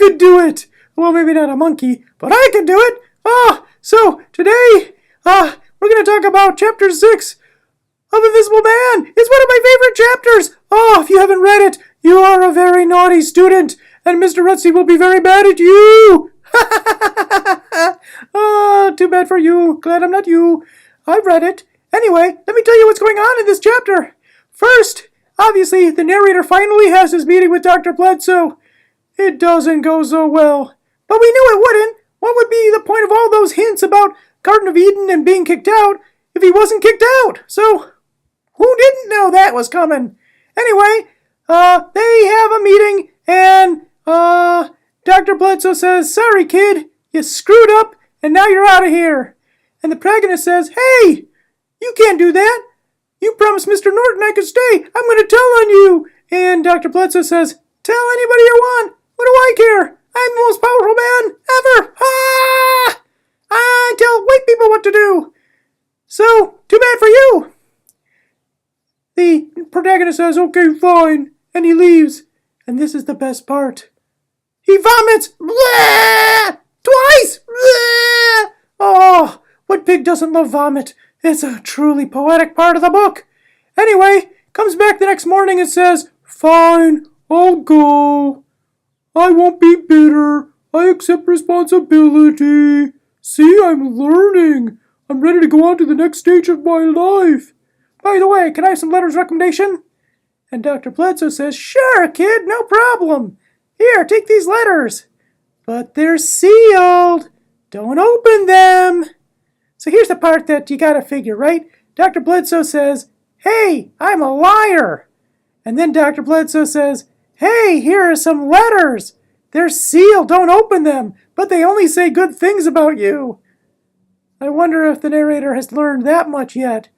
could do it. Well, maybe not a monkey, but I could do it. So today, we're going to talk about Chapter 6 of Invisible Man. It's one of my favorite chapters. If you haven't read it, you are a very naughty student, and Mr. Rutsy will be very mad at you. Too bad for you. Glad I'm not you. I've read it. Anyway, let me tell you what's going on in this chapter. First, obviously, the narrator finally has his meeting with Dr. Bledsoe. It doesn't go so well. But we knew it wouldn't. What would be the point of all those hints about Garden of Eden and being kicked out if he wasn't kicked out? So, who didn't know that was coming? Anyway, they have a meeting, and Dr. Bledsoe says, "Sorry, kid, you screwed up, and now you're out of here." And the protagonist says, "Hey, you can't do that. You promised Mr. Norton I could stay. I'm going to tell on you." And Dr. Bledsoe says, "Tell anybody you want. What do I care? I'm the most powerful man ever. I tell white people what to do. So, too bad for you." The protagonist says, "Okay, fine." And he leaves. And this is the best part. He vomits. Blah! Twice. Blah! Oh, what pig doesn't love vomit? It's a truly poetic part of the book. Anyway, comes back the next morning and says, "Fine, I'll go. I won't be bitter. I accept responsibility. See, I'm learning. I'm ready to go on to the next stage of my life. By the way, can I have some letters recommendation?" And Dr. Bledsoe says, "Sure, kid, no problem. Here, take these letters. But they're sealed. Don't open them." So here's the part that you gotta figure, right? Dr. Bledsoe says, "Hey, I'm a liar." And then Dr. Bledsoe says, "Hey, here are some letters. They're sealed, don't open them, but they only say good things about you." I wonder if the narrator has learned that much yet.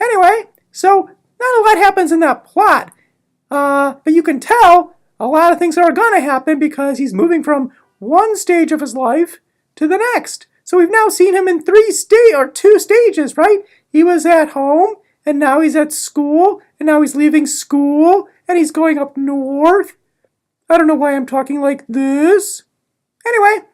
Anyway, so not a lot happens in that plot. But you can tell a lot of things are going to happen because he's moving from one stage of his life to the next. So we've now seen him in two stages, right? He was at home, and now he's at school, and now he's leaving school, and he's going up north. I don't know why I'm talking like this. Anyway,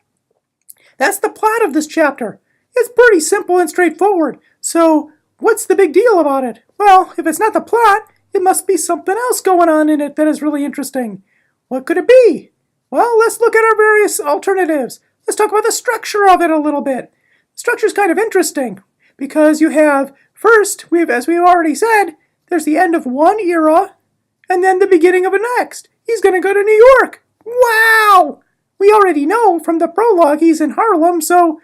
that's the plot of this chapter. It's pretty simple and straightforward. So what's the big deal about it? Well, if it's not the plot, it must be something else going on in it that is really interesting. What could it be? Well, let's look at our various alternatives. Let's talk about the structure of it a little bit. The structure is kind of interesting because you have, first, as we've already said, there's the end of one era and then the beginning of a next. He's going to go to New York. Wow! We already know from the prologue he's in Harlem, so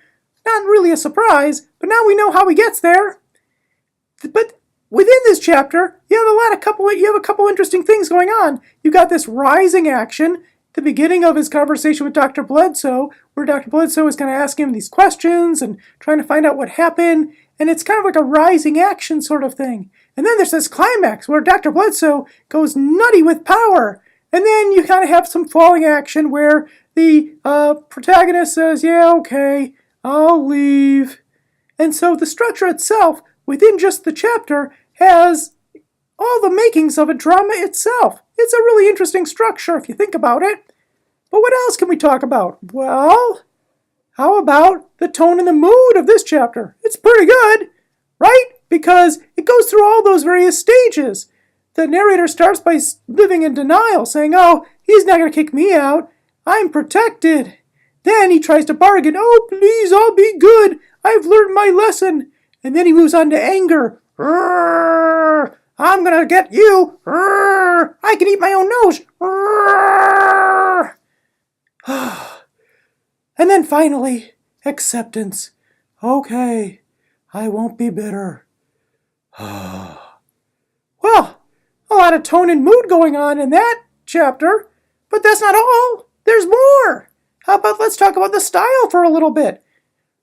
not really a surprise, but now we know how he gets there. But within this chapter, you have a couple interesting things going on. You got this rising action, the beginning of his conversation with Dr. Bledsoe, where Dr. Bledsoe is going to ask him these questions and trying to find out what happened, and it's kind of like a rising action sort of thing. And then there's this climax where Dr. Bledsoe goes nutty with power, and then you kind of have some falling action where the protagonist says, "Yeah, okay, I'll leave." And so the structure itself, within just the chapter, has all the makings of a drama itself. It's a really interesting structure if you think about it. But what else can we talk about? Well, how about the tone and the mood of this chapter? It's pretty good, right? Because it goes through all those various stages. The narrator starts by living in denial, saying, "Oh, he's not going to kick me out. I'm protected." Then he tries to bargain. "Oh, please, I'll be good. I've learned my lesson." And then he moves on to anger. "Rrr, I'm going to get you. Rrr, I can eat my own nose. Rrr." And then finally, acceptance. "Okay, I won't be bitter." Well, a lot of tone and mood going on in that chapter, but that's not all. There's more. How about let's talk about the style for a little bit.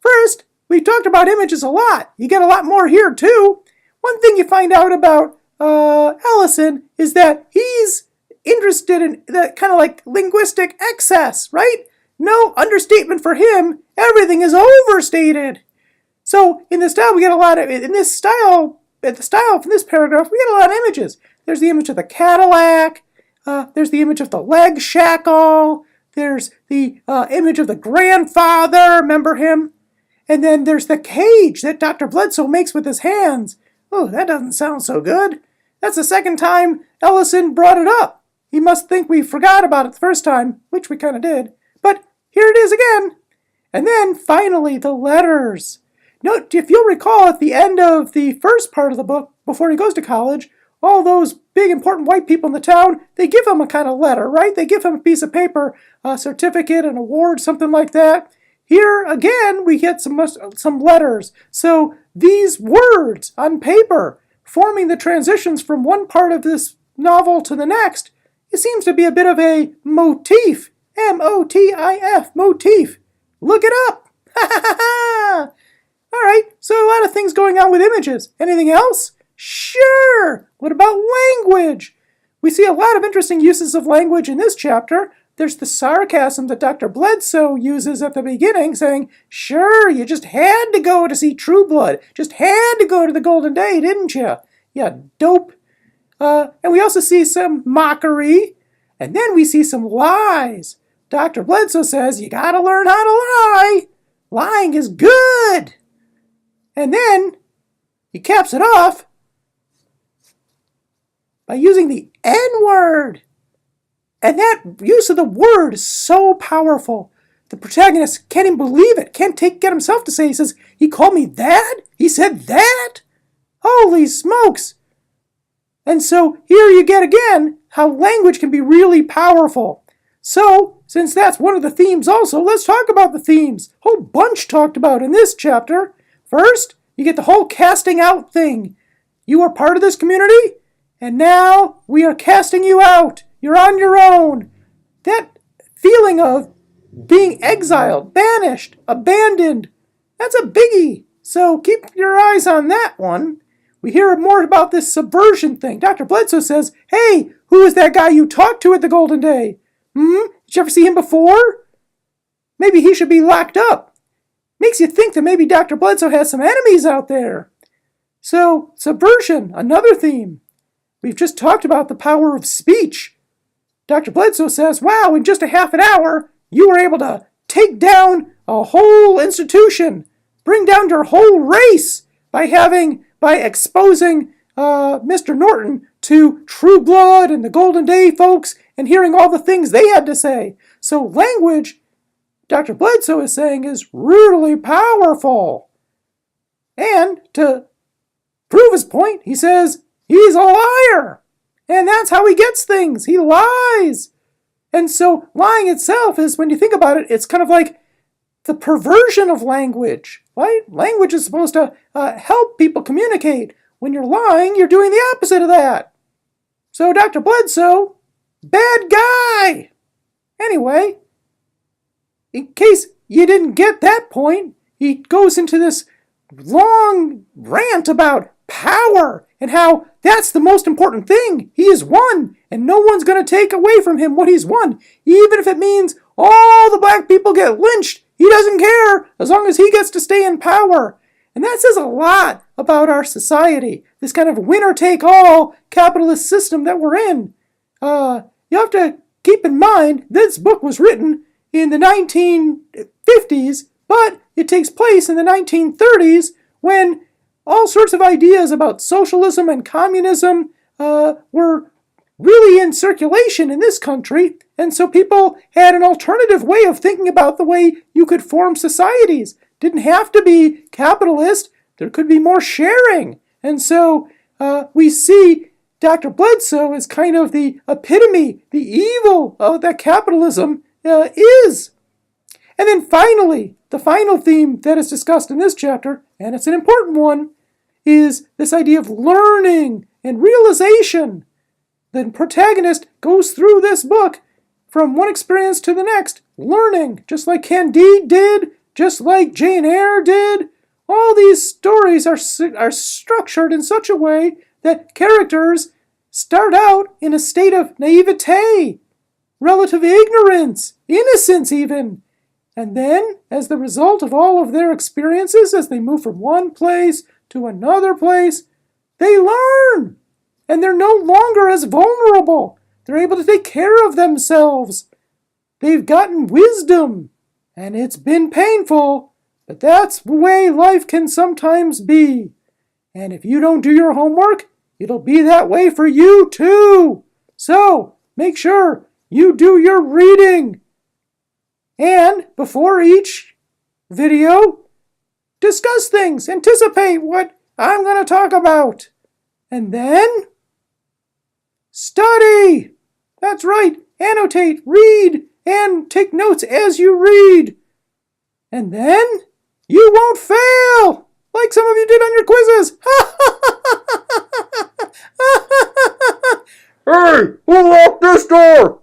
First, we've talked about images a lot. You get a lot more here, too. One thing you find out about Ellison is that he's interested in that kind of like linguistic excess, right? No understatement for him. Everything is overstated. So in the style, we get a lot of, in this style, from this paragraph, we get a lot of images. There's the image of the Cadillac. There's the image of the leg shackle. There's the image of the grandfather. Remember him? And then there's the cage that Dr. Bledsoe makes with his hands. Oh, that doesn't sound so good. That's the second time Ellison brought it up. He must think we forgot about it the first time, which we kind of did. But here it is again. And then, finally, the letters. Note, if you'll recall, at the end of the first part of the book, before he goes to college, all those big important white people in the town, they give him a kind of letter, right? They give him a piece of paper, a certificate, an award, something like that. Here, again, we get some letters. So these words on paper, forming the transitions from one part of this novel to the next, it seems to be a bit of a motif. M-O-T-I-F, motif. Look it up. Ha ha ha! All right, so a lot of things going on with images. Anything else? Sure! What about language? We see a lot of interesting uses of language in this chapter. There's the sarcasm that Dr. Bledsoe uses at the beginning, saying, sure, you just had to go to see True Blood. Just had to go to the Golden Day, didn't you? Yeah, dope. And we also see some mockery, and then we see some lies. Dr. Bledsoe says, you gotta learn how to lie. Lying is good. And then he caps it off by using the N-word. And that use of the word is so powerful. The protagonist can't even believe it. Can't get himself to say. He says, he called me that? He said that? Holy smokes. And so here you get again how language can be really powerful. So, since that's one of the themes also, let's talk about the themes. A whole bunch talked about in this chapter. First, you get the whole casting out thing. You are part of this community, and now we are casting you out. You're on your own. That feeling of being exiled, banished, abandoned, that's a biggie. So keep your eyes on that one. We hear more about this subversion thing. Dr. Bledsoe says, hey, who is that guy you talked to at the Golden Day? Did you ever see him before? Maybe he should be locked up. Makes you think that maybe Dr. Bledsoe has some enemies out there. So, subversion, another theme. We've just talked about the power of speech. Dr. Bledsoe says, wow, in just a half an hour, you were able to take down a whole institution, bring down your whole race by exposing Mr. Norton to True Blood and the Golden Day folks and hearing all the things they had to say. So language, Dr. Bledsoe is saying, is really powerful. And to prove his point, he says, he's a liar. And that's how he gets things. He lies. And so lying itself is, when you think about it, it's kind of like the perversion of language, right? Language is supposed to help people communicate. When you're lying, you're doing the opposite of that. So Dr. Bledsoe, bad guy. Anyway, in case you didn't get that point, he goes into this long rant about power and how that's the most important thing. He is won, and no one's going to take away from him what he's won. Even if it means all the black people get lynched, he doesn't care as long as he gets to stay in power. And that says a lot about our society, this kind of winner-take-all capitalist system that we're in. You have to keep in mind this book was written in the 1950s, but it takes place in the 1930s when all sorts of ideas about socialism and communism were really in circulation in this country. And so people had an alternative way of thinking about the way you could form societies. Didn't have to be capitalist. There could be more sharing. And so we see Dr. Bledsoe as kind of the epitome, the evil that capitalism is. And then finally, the final theme that is discussed in this chapter, and it's an important one, is this idea of learning and realization. The protagonist goes through this book from one experience to the next, learning, just like Candide did, just like Jane Eyre did. All these stories are structured in such a way that characters start out in a state of naivete, relative ignorance, innocence even. And then, as the result of all of their experiences, as they move from one place to another place, they learn. And they're no longer as vulnerable. They're able to take care of themselves. They've gotten wisdom. And it's been painful, but that's the way life can sometimes be. And if you don't do your homework, it'll be that way for you too. So, make sure you do your reading. And before each video, discuss things, anticipate what I'm going to talk about. And then, study. That's right, annotate, read, and take notes as you read. And then, you won't fail, like some of you did on your quizzes. Hey, who locked this door?